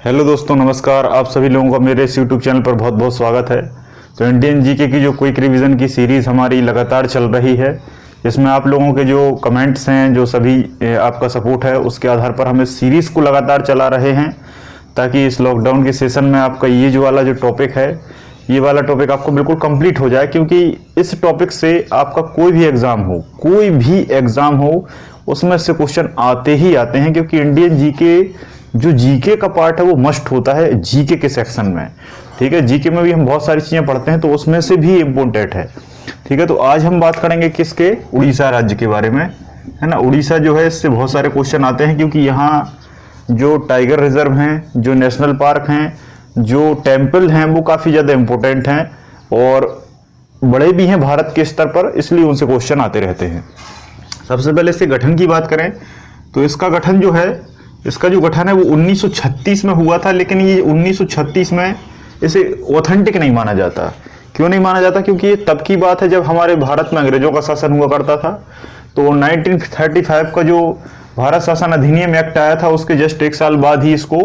Hello दोस्तों, नमस्कार। आप सभी लोगों का मेरे इस यूट्यूब चैनल पर बहुत बहुत स्वागत है। तो इंडियन जीके की जो क्विक रिवीजन की सीरीज़ हमारी लगातार चल रही है, इसमें आप लोगों के जो कमेंट्स हैं, जो सभी आपका सपोर्ट है, उसके आधार पर हम इस सीरीज़ को लगातार चला रहे हैं ताकि इस लॉकडाउन के सेशन में आपका ये जो वाला जो टॉपिक है, ये वाला टॉपिक आपको बिल्कुल कंप्लीट हो जाए। क्योंकि इस टॉपिक से आपका कोई भी एग्ज़ाम हो उसमें से क्वेश्चन आते ही आते हैं। क्योंकि इंडियन जीके जो जीके का पार्ट है वो मस्ट होता है जीके के सेक्शन में। ठीक है, जीके में भी हम बहुत सारी चीज़ें पढ़ते हैं तो उसमें से भी इम्पोर्टेंट है। ठीक है, तो आज हम बात करेंगे किसके, उड़ीसा राज्य के बारे में, है ना। उड़ीसा जो है, इससे बहुत सारे क्वेश्चन आते हैं क्योंकि यहाँ जो टाइगर रिजर्व हैं, जो नेशनल पार्क हैं, जो टेम्पल हैं, वो काफ़ी ज़्यादा इम्पोर्टेंट हैं और बड़े भी हैं भारत के स्तर पर, इसलिए उनसे क्वेश्चन आते रहते हैं। सबसे पहले इसके गठन की बात करें तो इसका गठन जो है, इसका जो गठन है वो 1936 में हुआ था। लेकिन ये 1936 में इसे ऑथेंटिक नहीं माना जाता। क्यों नहीं माना जाता? क्योंकि ये तब की बात है जब हमारे भारत में अंग्रेजों का शासन हुआ करता था। तो 1935 का जो भारत शासन अधिनियम एक्ट आया था, उसके जस्ट एक साल बाद ही इसको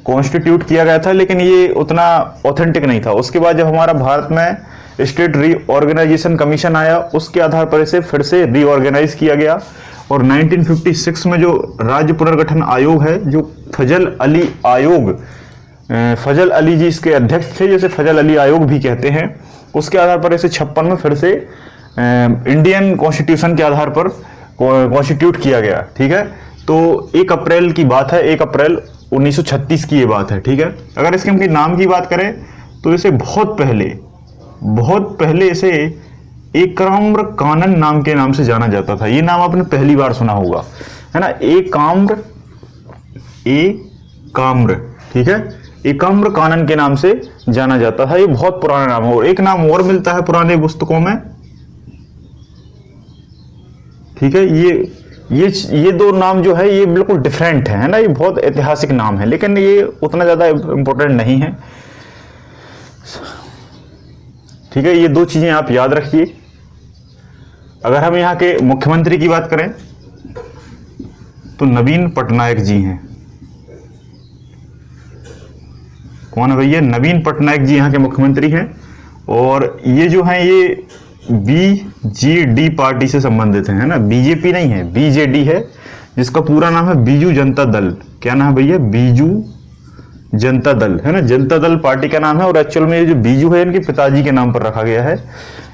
कॉन्स्टिट्यूट किया गया था। लेकिन ये उतना ऑथेंटिक नहीं था। उसके बाद जब हमारा भारत में स्टेट रीऑर्गेनाइजेशन कमीशन आया, उसके आधार पर इसे फिर से रीऑर्गेनाइज किया गया। और 1956 में जो राज्य पुनर्गठन आयोग है, जो फजल अली आयोग, फजल अली जी इसके अध्यक्ष थे, जैसे फजल अली आयोग भी कहते हैं, उसके आधार पर इसे 56 में फिर से इंडियन कॉन्स्टिट्यूशन के आधार पर कॉन्स्टिट्यूट किया गया। ठीक है, तो 1 अप्रैल की बात है, 1 अप्रैल 1936 की ये बात है। ठीक है, अगर इसके हम नाम की बात करें तो इसे बहुत पहले इसे एकाम्र कानन नाम के नाम से जाना जाता था। ये नाम आपने पहली बार सुना होगा, है ना। एकाम्र, ठीक है, एकाम्र कानन के नाम से जाना जाता था। ये बहुत पुराना नाम है। और एक नाम और मिलता है पुराने पुस्तकों में। ठीक है, ये दो नाम जो है ये बिल्कुल डिफरेंट है ना। ये बहुत ऐतिहासिक नाम है, लेकिन ये उतना ज्यादा इंपॉर्टेंट नहीं है। ठीक है, ये दो चीजें आप याद रखिए। अगर हम यहाँ के मुख्यमंत्री की बात करें तो नवीन पटनायक जी हैं। कौन है भैया? नवीन पटनायक जी यहाँ के मुख्यमंत्री हैं। और ये जो हैं ये बीजेडी पार्टी से संबंधित है ना। बीजेपी नहीं है, बीजेडी है, जिसका पूरा नाम है बीजू जनता दल। क्या नाम है भैया? बीजू जनता दल, है ना। जनता दल पार्टी का नाम है। और एक्चुअल में ये जो बीजू है इनके पिताजी के नाम पर रखा गया है।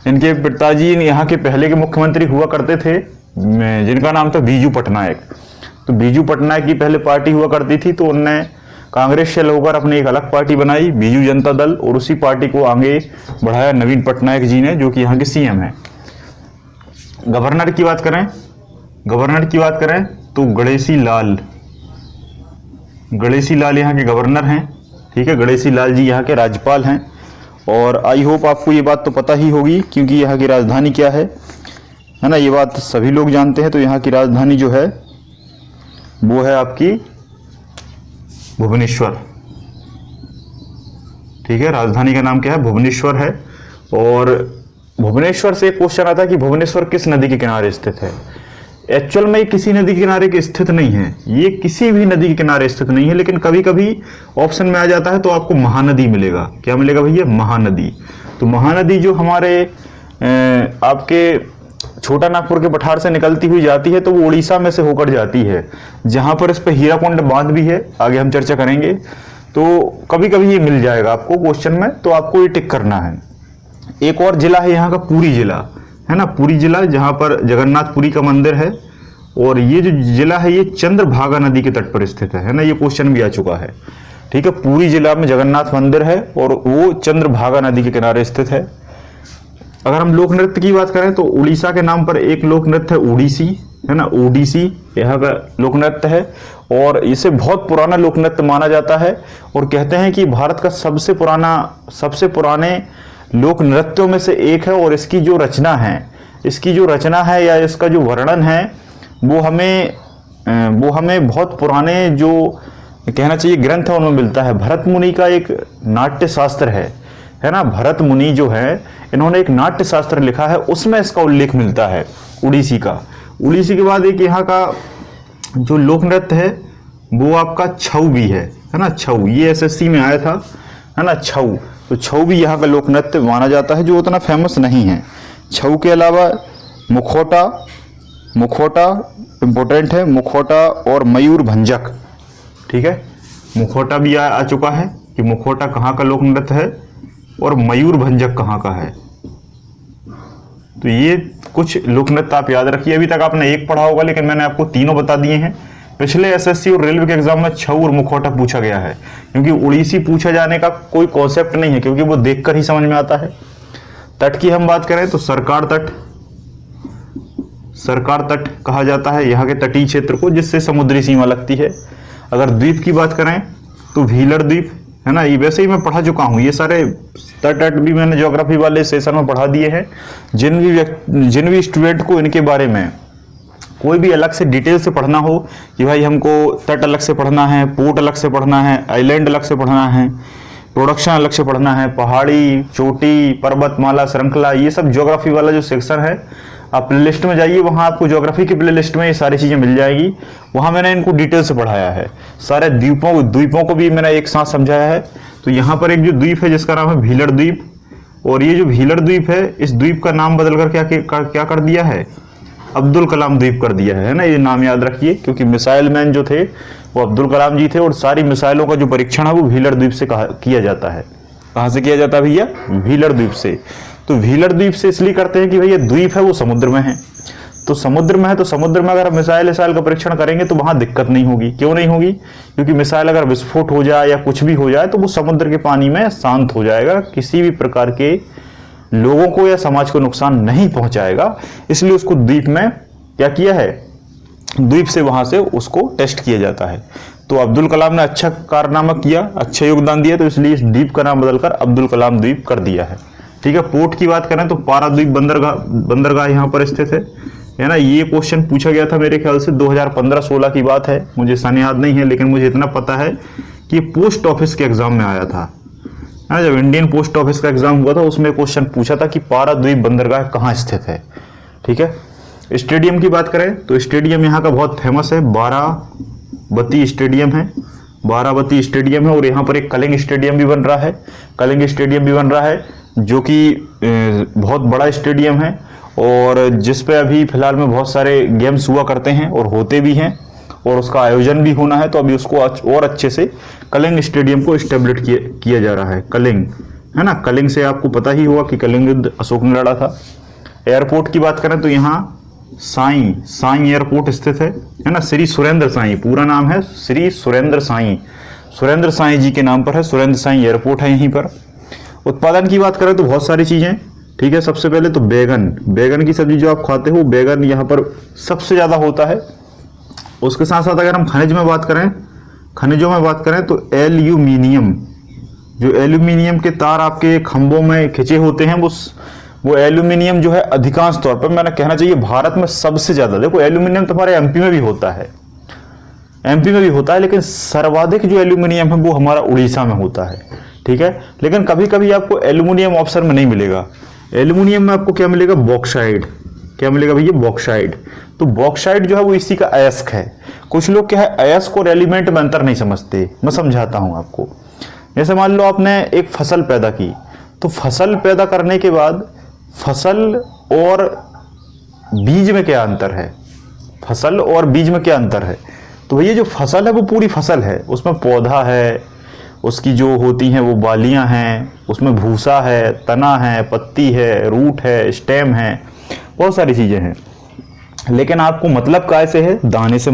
इनके पिताजी यहाँ के पहले के मुख्यमंत्री हुआ करते थे, जिनका नाम था बीजू पटनायक। तो बीजू पटनायक की पहले पार्टी हुआ करती थी, तो उनने कांग्रेस से होकर अपनी एक अलग पार्टी बनाई, बीजू जनता दल, और उसी पार्टी को आगे बढ़ाया नवीन पटनायक जी ने, जो कि यहाँ के सीएम है। गवर्नर की बात करें तो गणेशी लाल यहाँ के गवर्नर हैं। ठीक है, गणेशी लाल जी यहाँ के राज्यपाल हैं। और आई होप आपको ये बात तो पता ही होगी, क्योंकि यहाँ की राजधानी क्या है ना। ये बात सभी लोग जानते हैं। तो यहाँ की राजधानी जो है वो है आपकी भुवनेश्वर। ठीक है, राजधानी का नाम क्या है? भुवनेश्वर है। और भुवनेश्वर से एक क्वेश्चन आता है कि भुवनेश्वर किस नदी के किनारे स्थित है। एक्चुअल में ये किसी नदी के किनारे के स्थित नहीं है, ये किसी भी नदी के किनारे स्थित नहीं है। लेकिन कभी कभी ऑप्शन में आ जाता है तो आपको महानदी मिलेगा। क्या मिलेगा भैया? महानदी। तो महानदी जो हमारे आपके छोटा नागपुर के पठार से निकलती हुई जाती है, तो वो उड़ीसा में से होकर जाती है, जहां पर इस पर हीराकुंड बांध भी है, आगे हम चर्चा करेंगे। तो कभी कभी ये मिल जाएगा आपको क्वेश्चन में, तो आपको ये टिक करना है। एक और जिला है यहाँ का, पुरी जिला, है ना। पुरी जिला, जहां पर जगन्नाथपुरी का मंदिर है। और ये जो जिला है ये चंद्रभागा नदी के तट पर स्थित है ना। ये क्वेश्चन भी आ चुका है। ठीक है, पुरी जिला में जगन्नाथ मंदिर है और वो चंद्रभागा नदी के किनारे स्थित है। अगर हम लोक नृत्य की बात करें तो उड़ीसा के नाम पर एक लोक नृत्य है ओडिसी, है ना। ओडिसी यहाँ का लोक नृत्य है और इसे बहुत पुराना लोक नृत्य माना जाता है। और कहते हैं कि भारत का सबसे पुराने लोक नृत्यों में से एक है। और इसकी जो रचना है या इसका जो वर्णन है वो हमें बहुत पुराने जो कहना चाहिए ग्रंथ है उनमें मिलता है। भरत मुनि का एक नाट्य शास्त्र है ना। भरत मुनि जो है इन्होंने एक नाट्य शास्त्र लिखा है, उसमें इसका उल्लेख मिलता है उड़ीसी का। उड़ीसी के बाद एक यहाँ का जो लोक नृत्य है वो आपका छऊ भी है। है ना, छऊ, ये एसएससी में आया था, है ना, छऊ। तो छऊ भी यहाँ का लोक नृत्य माना जाता है, जो उतना फेमस नहीं है। छऊ के अलावा मुखौटा, मुखौटा इम्पोर्टेंट है, मुखौटा और मयूर भंजक, ठीक है। मुखौटा भी आ चुका है कि मुखौटा कहाँ का लोक नृत्य है और मयूर भंजक कहाँ का है। तो ये कुछ लोक नृत्य आप याद रखिए। अभी तक आपने एक पढ़ा होगा, लेकिन मैंने आपको तीनों बता दिए हैं। पिछले एसएससी और रेलवे के एग्जाम में छऊ और मुखौटा पूछा गया है, क्योंकि उड़ीसी पूछा जाने का कोई कॉन्सेप्ट नहीं है, क्योंकि वो देखकर ही समझ में आता है। तट की हम बात करें तो सरकार तट, सरकार तट कहा जाता है यहाँ के तटीय क्षेत्र को, जिससे समुद्री सीमा लगती है। अगर द्वीप की बात करें तो व्हीलर द्वीप, है ना, ये वैसे ही मैं पढ़ा चुका हूँ, ये सारे तट भी मैंने ज्योग्राफी वाले सेशन में पढ़ा दिए हैं। जिन भी स्टूडेंट को इनके बारे में कोई भी अलग से डिटेल से पढ़ना हो कि भाई हमको तट अलग से पढ़ना है, पोर्ट अलग से पढ़ना है, आइलैंड अलग से पढ़ना है, प्रोडक्शन अलग से पढ़ना है, पहाड़ी, चोटी, पर्वतमाला, श्रृंखला, ये सब ज्योग्राफी वाला जो सेक्शन है, आप प्लेलिस्ट में जाइए, वहाँ आपको ज्योग्राफी की प्लेलिस्ट में ये सारी चीज़ें मिल जाएगी। वहाँ मैंने इनको डिटेल से पढ़ाया है। सारे द्वीपों को भी मैंने एक साथ समझाया है। तो यहाँ पर एक जो द्वीप है जिसका नाम है व्हीलर द्वीप, और ये जो व्हीलर द्वीप है, इस द्वीप का नाम बदलकर क्या कर दिया है, अब्दुल कलाम द्वीप कर दिया है ना। ये नाम याद रखिए, क्योंकि मिसाइल मैन जो थे वो अब्दुल कलाम जी थे, और सारी मिसाइलों का जो परीक्षण है वो व्हीलर द्वीप से किया जाता है। कहाँ से किया जाता है भैया? व्हीलर द्वीप से। तो व्हीलर द्वीप से इसलिए करते हैं कि भैया द्वीप है वो समुद्र में है, तो समुद्र में है, तो समुद्र में अगर मिसाइल का परीक्षण करेंगे तो वहां दिक्कत नहीं होगी। क्यों नहीं होगी? क्योंकि मिसाइल अगर विस्फोट हो जाए या कुछ भी हो जाए तो वो समुद्र के पानी में शांत हो जाएगा, किसी भी प्रकार के लोगों को या समाज को नुकसान नहीं पहुंचाएगा। इसलिए उसको द्वीप में क्या किया है, द्वीप से वहां से उसको टेस्ट किया जाता है। तो अब्दुल कलाम ने अच्छा कारनामा किया, अच्छा योगदान दिया, तो इसलिए इस द्वीप का नाम बदलकर अब्दुल कलाम द्वीप कर दिया है। ठीक है। पोर्ट की बात करें तो पाराद्वीप बंदरगाह यहाँ पर स्थित है ना। ये क्वेश्चन पूछा गया था मेरे ख्याल से 2015-16 की बात है, मुझे सन याद नहीं है, लेकिन मुझे इतना पता है कि पोस्ट ऑफिस के एग्जाम में आया था। जब इंडियन पोस्ट ऑफिस का एग्जाम हुआ था उसमें क्वेश्चन पूछा था कि पाराद्वीप बंदरगाह कहाँ स्थित है। ठीक है। स्टेडियम की बात करें तो स्टेडियम यहाँ का बहुत फेमस है, बाराबती स्टेडियम है, बाराबती स्टेडियम है। और यहाँ पर एक कलिंग स्टेडियम भी बन रहा है, कलिंग स्टेडियम भी बन रहा है, जो कि बहुत बड़ा स्टेडियम है, और जिस पे अभी फिलहाल में बहुत सारे गेम्स हुआ करते हैं और होते भी हैं, और उसका आयोजन भी होना है। तो अभी उसको और अच्छे से कलिंग स्टेडियम को एस्टेब्लिश किया जा रहा है। कलिंग, है ना, कलिंग से आपको पता ही होगा कि कलिंग युद्ध अशोक ने लड़ा था। एयरपोर्ट की बात करें तो यहाँ साई एयरपोर्ट स्थित है ना। श्री सुरेंद्र साई, पूरा नाम है श्री सुरेंद्र साई जी के नाम पर है, सुरेंद्र साई एयरपोर्ट है यहीं पर। उत्पादन की बात करें तो बहुत सारी चीजें, ठीक है। सबसे पहले तो बैगन की सब्जी जो आप खाते हो, बैगन यहाँ पर सबसे ज्यादा होता है। उसके साथ साथ अगर हम खनिजों में बात करें तो एल्यूमिनियम, जो एल्यूमिनियम के तार आपके खंभों में खिंचे होते हैं, वो एल्यूमिनियम जो है अधिकांश तौर पर, मैंने कहना चाहिए भारत में सबसे ज्यादा, देखो एल्यूमिनियम तो हमारे एमपी में भी होता है, लेकिन सर्वाधिक जो एल्यूमिनियम है वो हमारा उड़ीसा में होता है। ठीक है। लेकिन कभी कभी आपको एल्यूमिनियम ऑप्शन में नहीं मिलेगा। एल्यूमिनियम में आपको क्या मिलेगा? बॉक्साइड। क्या मिलेगा भैया? बॉक्साइड। तो बॉक्साइड जो है वो इसी का अयस्क है। कुछ लोग क्या है, अयस्क और एलिमेंट में अंतर नहीं समझते, मैं समझाता हूं आपको। जैसे मान लो आपने एक फसल पैदा की, तो फसल पैदा करने के बाद फसल और बीज में क्या अंतर है? फसल और बीज में क्या अंतर है? तो भैया जो फसल है वो पूरी फसल है, उसमें पौधा है, उसकी जो होती हैं वो बालियां हैं, उसमें भूसा है, तना है, पत्ती है, रूट है, स्टेम है, बहुत सारी चीजें हैं। लेकिन आपको मतलब काय से है? दाने से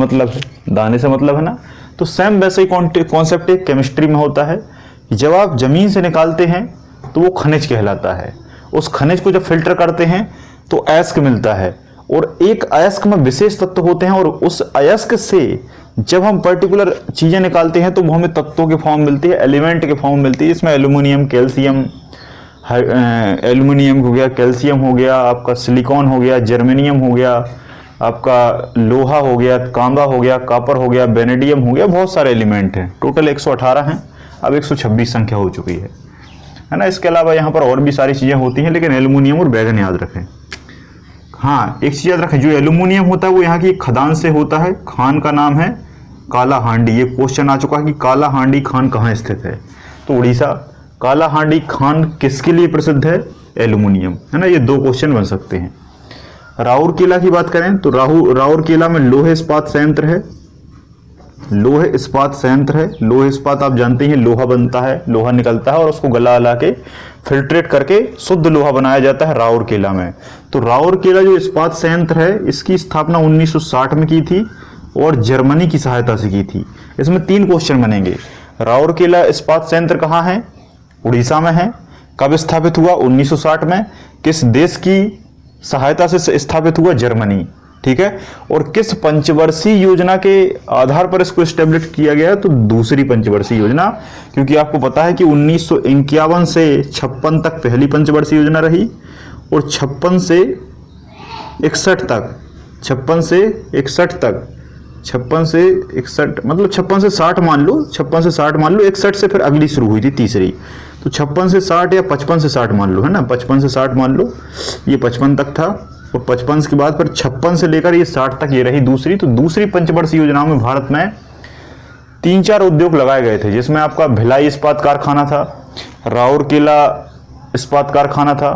मतलब है ना। तो सेम वैसे ही कॉन्सेप्ट एक केमिस्ट्री में होता है कि जब आप जमीन से निकालते हैं तो वो खनिज कहलाता है। उस खनिज को जब फिल्टर करते हैं तो अयस्क मिलता है, और एक अयस्क में विशेष तत्व होते हैं, और उस अयस्क से जब हम पर्टिकुलर चीजें निकालते हैं तो वो हमें तत्वों के फॉर्म मिलती है, एलिमेंट के फॉर्म मिलती है। इसमें एल्यूमिनियम, कैल्शियम, एल्यूमिनियम हो गया, कैल्शियम हो गया, आपका सिलिकॉन हो गया, जर्मेनियम हो गया, आपका लोहा हो गया, तांबा हो गया, कॉपर हो गया, बेनेडियम हो गया, बहुत सारे एलिमेंट हैं। टोटल 118 हैं, अब 126 संख्या हो चुकी है ना। इसके अलावा यहाँ पर और भी सारी चीजें होती हैं, लेकिन एल्यूमिनियम और बैगन याद रखें। हाँ, एक चीज याद रखें, जो एल्यूमिनियम होता है वो यहाँ की खदान से होता है। खान का नाम है काला हांडी, ये क्वेश्चन आ चुका है कि काला हांडी खान कहाँ स्थित है, तो उड़ीसा। काला हांडी खान किसके लिए प्रसिद्ध है, एल्यूमिनियम, है ना। ये 2 क्वेश्चन बन सकते हैं। राउरकेला की बात करें तो राउरकेला में लोहे इस्पात संयंत्र है, लोहे इस्पात संयंत्र है। लोहे इस्पात आप जानते हैं, लोहा बनता है, लोहा निकलता है और उसको गला के फिल्ट्रेट करके शुद्ध लोहा बनाया जाता है राउरकेला में। तो राउरकेला जो इस्पात संयंत्र है, इसकी स्थापना 1960 में की थी और जर्मनी की सहायता से की थी। इसमें 3 क्वेश्चन बनेंगे। राउरकेला इस्पात संयंत्र कहाँ है, उड़ीसा में है। कब स्थापित हुआ, 1960 में। किस देश की सहायता से स्थापित हुआ, जर्मनी, ठीक है। और किस पंचवर्षीय योजना के आधार पर इसको स्टेब्लिश किया गया, तो दूसरी पंचवर्षीय योजना, क्योंकि आपको पता है कि 1951 से 56 तक पहली पंचवर्षीय योजना रही और 56 से 61 तक, 56 से 61 तक, 56 से 61 मतलब 56 से 60 मान लो, 56 से 60 मान लो, 61 से फिर अगली शुरू हुई थी तीसरी, तो 56 से 60 या 55 से 60 मान लो, है ना, 55 से 60 मान लो, ये 55 तक था और 55 के बाद फिर 56 से लेकर ये 60 तक ये रही दूसरी। तो दूसरी पंचवर्षीय योजना में भारत में 3-4 उद्योग लगाए गए थे, जिसमें आपका भिलाई इस्पात कारखाना था, राउरकेला इस्पात कारखाना था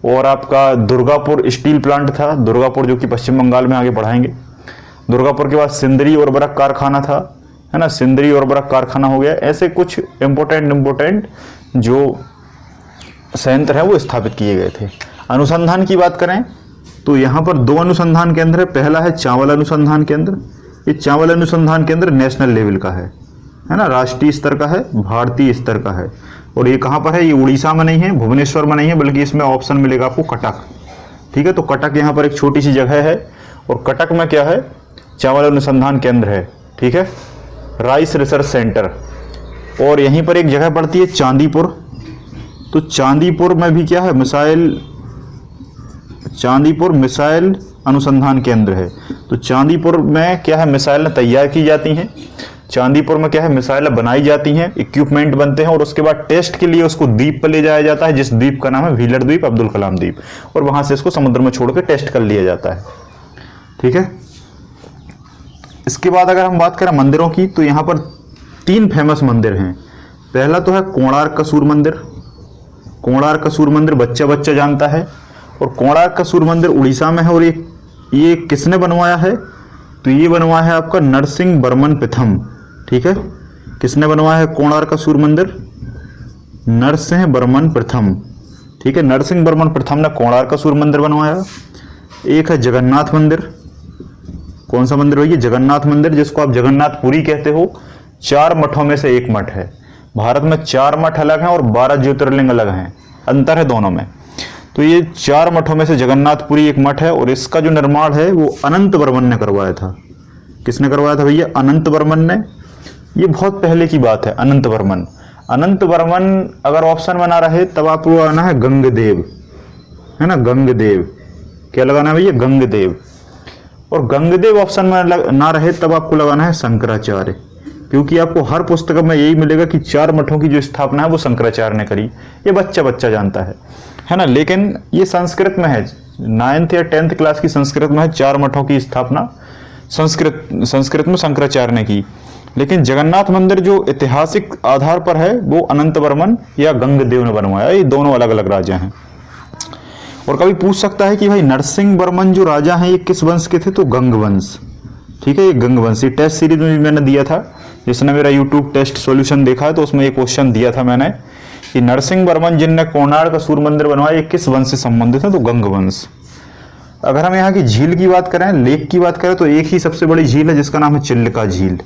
और आपका दुर्गापुर स्टील प्लांट था, दुर्गापुर जो कि पश्चिम बंगाल में आगे बढ़ाएंगे। दुर्गापुर के बाद सिंदरी उर्वरक कारखाना था, है ना, सिंदरी उर्वरक कारखाना हो गया। ऐसे कुछ इम्पोर्टेंट जो संयंत्र है वो स्थापित किए गए थे। अनुसंधान की बात करें तो यहाँ पर 2 अनुसंधान केंद्र है। पहला है चावल अनुसंधान केंद्र। ये चावल अनुसंधान केंद्र नेशनल लेवल का है ना, राष्ट्रीय स्तर का है, भारतीय स्तर का है। और ये कहाँ पर है, ये उड़ीसा में नहीं है, भुवनेश्वर में नहीं है, बल्कि इसमें ऑप्शन मिलेगा आपको कटक, ठीक है। तो कटक यहाँ पर एक छोटी सी जगह है और कटक में क्या है, चावल अनुसंधान केंद्र है, ठीक है, राइस रिसर्च सेंटर। और यहीं पर एक जगह पड़ती है चांदीपुर, तो चांदीपुर में भी क्या है, चांदीपुर मिसाइल अनुसंधान केंद्र है। तो चांदीपुर में क्या है, मिसाइलें तैयार की जाती हैं, चांदीपुर में क्या है, मिसाइलें बनाई जाती हैं, इक्विपमेंट बनते हैं और उसके बाद टेस्ट के लिए उसको द्वीप पर ले जाया जाता है, जिस द्वीप का नाम है व्हीलर द्वीप, अब्दुल कलाम द्वीप, और वहां से इसको समुद्र में छोड़ के टेस्ट कर लिया जाता है, ठीक है। इसके बाद अगर हम बात करें मंदिरों की, तो यहाँ पर 3 फेमस मंदिर हैं। पहला तो है कोणार्क कसूर मंदिर। कोणार्क कसूर मंदिर बच्चा जानता है, और कोणार्क कसूर मंदिर उड़ीसा में है। और ये किसने बनवाया है, तो ये बनवाया है आपका नरसिंह वर्मन प्रथम, ठीक है। किसने बनवाया है कोणार्क कसूर मंदिर, नरसिंह वर्मन प्रथम, ठीक है। नरसिंह वर्मन प्रथम ने कोणार्क कसूर मंदिर बनवाया। एक है जगन्नाथ मंदिर। कौन सा मंदिर है, जगन्नाथ मंदिर, जिसको आप जगन्नाथपुरी कहते हो। 4 मठों में से एक मठ है। भारत में 4 मठ अलग हैं और 12 ज्योतिर्लिंग अलग हैं, अंतर है दोनों में। तो ये 4 मठों में से जगन्नाथपुरी एक मठ है और इसका जो निर्माण है वो अनंत वर्मन ने करवाया था। किसने करवाया था भैया, अनंत वर्मन ने। ये बहुत पहले की बात है, अनंत वर्मन। अनंत वर्मन अगर ऑप्शन में ना रहे तब आपको आना है गंगदेव, है ना, गंगदेव। क्या लगाना है भैया, गंगदेव। और गंगदेव ऑप्शन में ना रहे तब आपको लगाना है शंकराचार्य, क्योंकि आपको हर पुस्तक में यही मिलेगा कि 4 मठों की जो स्थापना है वो शंकराचार्य ने करी। ये बच्चा जानता है ना। लेकिन ये संस्कृत में है, 9th या 10th क्लास की संस्कृत में है, 4 मठों की स्थापना संस्कृत में शंकराचार्य ने की। लेकिन जगन्नाथ मंदिर जो ऐतिहासिक आधार पर है वो अनंत वर्मन या गंगदेव ने बनवाया। ये दोनों अलग अलग राजा हैं। और कभी पूछ सकता है कि भाई नरसिंह वर्मन जो राजा हैं ये किस वंश के थे, तो गंग वंश, ठीक है। ये गंग वंश, ये टेस्ट सीरीज में मैंने दिया था, जिसने मेरा यूट्यूब टेस्ट सॉल्यूशन देखा है तो उसमें ये क्वेश्चन दिया था मैंने कि नरसिंह वर्मन जिनने कोणार्क कसूर मंदिर बनवाया ये किस वंश से संबंधित है, तो गंग वंश। अगर हम यहाँ की झील की बात करें, लेक की बात करें, तो एक ही सबसे बड़ी झील है जिसका नाम है चिल्का झील।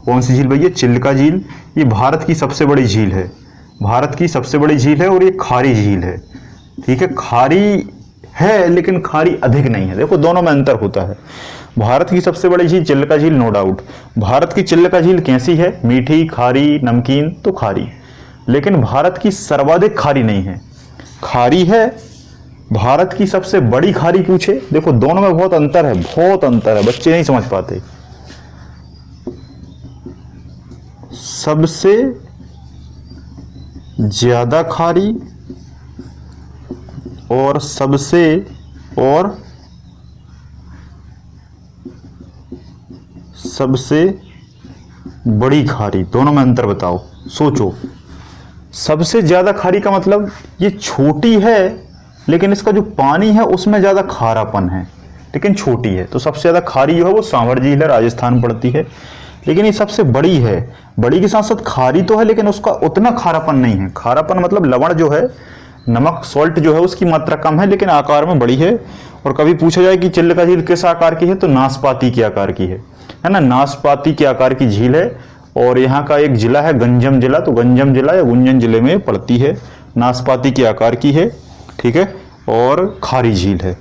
कौन सी झील भैया, चिल्का झील। ये भारत की सबसे बड़ी झील है, भारत की सबसे बड़ी झील है और ये खारी झील है, ठीक है। खारी है लेकिन खारी अधिक नहीं है, देखो दोनों में अंतर होता है। भारत की सबसे बड़ी झील चिल्का झील, नो डाउट। भारत की चिल्का झील कैसी है, मीठी, खारी, नमकीन, तो खारी। लेकिन भारत की सर्वाधिक खारी नहीं है, खारी है। भारत की सबसे बड़ी खारी पूछे, देखो दोनों में बहुत अंतर है, बहुत अंतर है, बच्चे नहीं समझ पाते। सबसे ज्यादा खारी और सबसे बड़ी खारी, दोनों में अंतर बताओ, सोचो। सबसे ज़्यादा खारी का मतलब ये छोटी है लेकिन इसका जो पानी है उसमें ज़्यादा खारापन है, लेकिन छोटी है। तो सबसे ज़्यादा खारी जो है वो सांवर झील है, राजस्थान पड़ती है। लेकिन ये सबसे बड़ी है, बड़ी के साथ साथ खारी तो है लेकिन उसका उतना खारापन नहीं है। खारापन मतलब लवण जो है, नमक सॉल्ट जो है उसकी मात्रा कम है लेकिन आकार में बड़ी है। और कभी पूछा जाए कि चिल्का झील किस आकार की है तो नाशपाती के आकार की है ना, नाशपाती के आकार की झील है। और यहाँ का एक जिला है गंजम जिला, तो गंजम जिला या गुंजन जिले में पड़ती है, नाशपाती के आकार की है, ठीक है, और खारी झील है।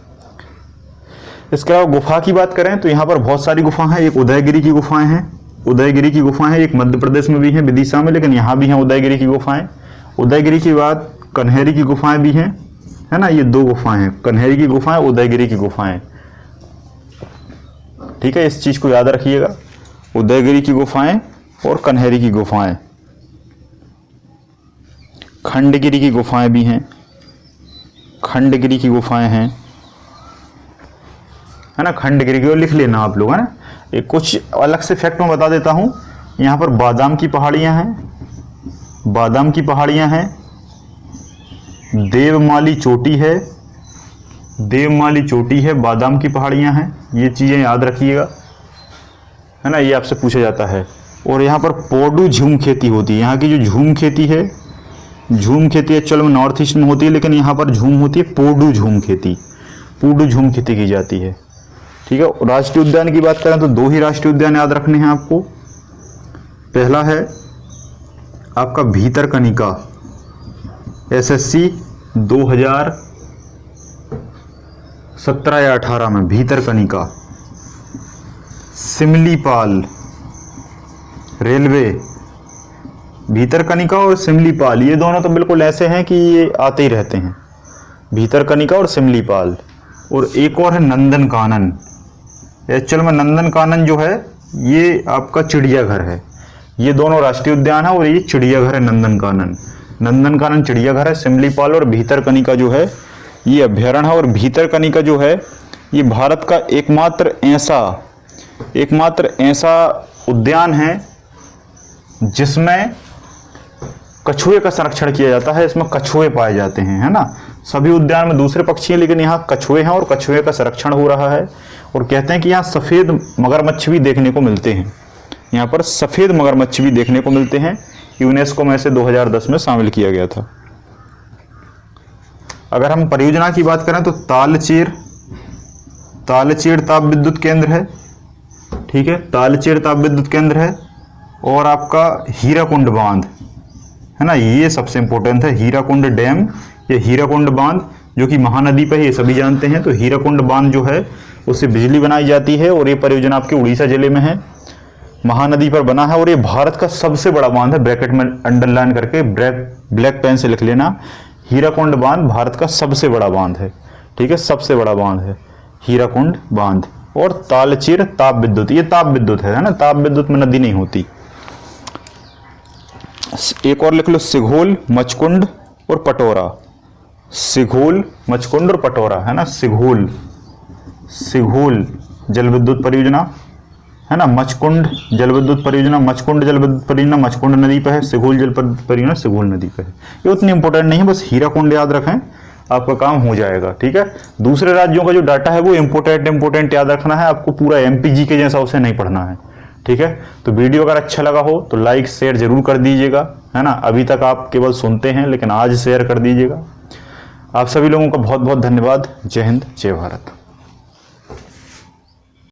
इसके अलावा गुफा की बात करें तो यहाँ पर बहुत सारी गुफा हैं। एक उदयगिरी की गुफाएं हैं, उदयगिरी की गुफाएं, एक मध्य प्रदेश में भी हैं, विदिशा में, लेकिन यहाँ भी हैं उदयगिरी की गुफाएं। उदयगिरी के बाद कन्हेरी की गुफाएं भी हैं, है ना, ये दो गुफाएं हैं, कन्हेरी की गुफाएं, उदयगिरी की गुफाएं, ठीक है, इस चीज को याद रखिएगा, उदयगिरी की गुफाएं और कन्हेरी की गुफाएं। खंडगिरी की गुफाएं भी हैं, खंडगिरी की गुफाएं हैं, है ना, खंडगिरी की, लिख लेना आप लोग, है ना। एक कुछ अलग से फैक्ट मैं बता देता हूं, यहाँ पर बादाम की पहाड़ियां हैं, बादाम की पहाड़ियां हैं, देवमाली चोटी है, देवमाली चोटी है, बादाम की पहाड़ियां हैं, ये चीज़ें याद रखिएगा, है ना, ये आपसे पूछा जाता है। और यहाँ पर पोडू झूम खेती होती है, यहाँ की जो झूम खेती है, झूम खेती एक्चुअल में नॉर्थ ईस्ट में होती है लेकिन यहाँ पर झूम होती है पोडू झूम खेती, पोडू झूम खेती की जाती है, ठीक है। राष्ट्रीय उद्यान की बात करें तो दो ही राष्ट्रीय उद्यान याद रखने हैं आपको। पहला है आपका भीतरकनिका, एसएससी 2017 या 18 में, भीतरकनिका। सिमलीपाल रेलवे, भीतरकनिका और सिमलीपाल, ये दोनों तो बिल्कुल ऐसे हैं कि ये आते ही रहते हैं, भीतरकनिका और सिमलीपाल। और एक और है नंदनकानन। एक्चुअल में नंदनकानन जो है ये आपका चिड़ियाघर है, ये दोनों राष्ट्रीय उद्यान है और ये चिड़ियाघर है नंदनकानन। नंदनकानन चिड़ियाघर है, सिमलीपाल और भीतरकनिका जो है ये अभ्यारण्य है। और भीतरकनिका जो है ये भारत का एकमात्र ऐसा उद्यान है जिसमें कछुए का संरक्षण किया जाता है। इसमें कछुए पाए जाते हैं, है ना, सभी उद्यान में दूसरे पक्षी हैं लेकिन यहाँ कछुए हैं और कछुए का संरक्षण हो रहा है। और कहते हैं कि यहाँ सफ़ेद मगरमच्छ भी देखने को मिलते हैं, यहाँ पर सफ़ेद मगरमच्छ भी देखने को मिलते हैं। यूनेस्को में से 2010 में शामिल किया गया था। अगर हम परियोजना की बात करें तो तालचेर ताप विद्युत केंद्र है, ठीक है, तालचेर ताप विद्युत केंद्र है। और आपका हीराकुंड बांध, है ना, ये सबसे इंपॉर्टेंट है, हीराकुंड डैम या हीराकुंड बांध जो कि महानदी पर है, ये सभी जानते हैं। तो हीराकुंड बांध जो है उससे बिजली बनाई जाती है और ये परियोजना आपके उड़ीसा जिले में है, महानदी पर बना है। और ये भारत का सबसे बड़ा बांध है, ब्रैकेट में अंडरलाइन करके ब्लैक पेन से लिख लेना, हीराकुंड बांध भारत का सबसे बड़ा बांध है, ठीक है, सबसे बड़ा बांध है हीराकुंड बांध। और तालचेर ताप विद्युत, ये ताप विद्युत है ना, ताप विद्युत में नदी नहीं होती। एक और लिख लो, सिघोल, मचकुंड और पटोरा, सिघोल, मचकुंड और पटोरा, है ना, सिघोल जल विद्युत परियोजना, है ना, मचकुंड जल विद्युत परियोजना, मचकुंड जल विद्युत परियोजना मचकुंड नदी पर है, सिघोल जल परियोजना सिघोल नदी पर है। ये उतनी इंपॉर्टेंट नहीं है, बस हीराकुंड याद रखें, आपका काम हो जाएगा, ठीक है। दूसरे राज्यों का जो डाटा है वो इंपोर्टेंट याद रखना है आपको, पूरा एमपीजी के जैसा उसे नहीं पढ़ना है, ठीक है। तो वीडियो अगर अच्छा लगा हो तो लाइक शेयर जरूर कर दीजिएगा, है ना। अभी तक आप केवल सुनते हैं लेकिन आज शेयर कर दीजिएगा। आप सभी लोगों का बहुत बहुत धन्यवाद। जय हिंद, जय भारत।